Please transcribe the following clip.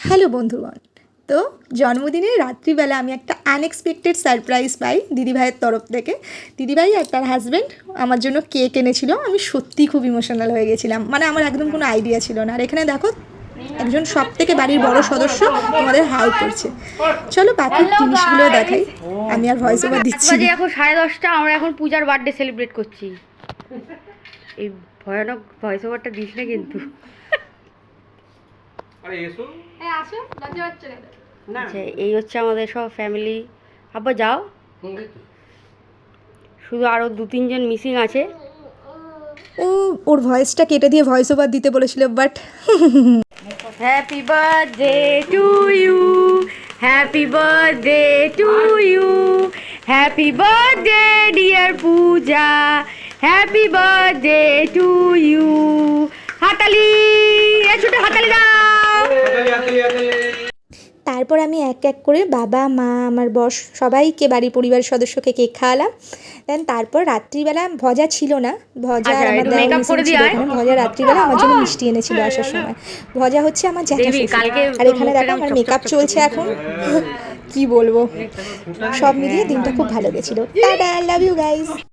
Hello বন্ধুগণ, তো জন্মদিনে রাত্রিবেলা আমি একটা আনএক্সপেক্টেড সারপ্রাইজ পাই দিদিভাইয়ের তরফ থেকে। দিদিভাই আর তার হাজব্যান্ড আমার জন্য কেক এনেছিল। আমি সত্যিই খুব ইমোশনাল হয়ে গেছিলাম, মানে আমার একদম কোনো আইডিয়া ছিল না। আর এখানে দেখো একজন সব থেকে বাড়ির বড় সদস্য তোমাদের হাই করছে। চলো বাকি জিনিসগুলো দেখাই। আমি আর ভয়েস ওভার দিচ্ছি না। এখন 10:30, আমরা এখন পূজার বার্থডে সেলিব্রেট করছি। এই ভয়ানক ভয়েস ওভারটা দিস না কিন্তু। আচ্ছা, এই হচ্ছে আমাদের সব ফ্যামিলি। আব্বা যাও, শুধু আরো 2-3 জন মিসিং আছে। ও ওর ভয়েসটা কেটে দিয়ে ভয়েস ওভার দিতে বলেছিল, but happy birthday to you, happy birthday to you, happy birthday dear Puja, happy birthday to you. হাতালি, ছোট হাতালি দাও। তারপর আমি এক এক করে বাবা, মা, আমার বস সবাইকে বাড়ির পরিবারের সদস্যকে কেক খাওয়ালাম। দেন তারপর রাত্রিবেলা ভজা ছিল না, ভজা আর আমার দেওয়া মিসিং ছিল এখানে। ভজা রাত্রিবেলা আমার জন্য মিষ্টি এনেছিল আসার সময়। ভজা হচ্ছে আমার জ্যাঠা শ্বশুর। আর এখানে দেখো আমার মেকআপ চলছে এখন। কি বলবো, সব মিলিয়ে দিনটা খুব ভালো গেছিলো। Tata, love you guys.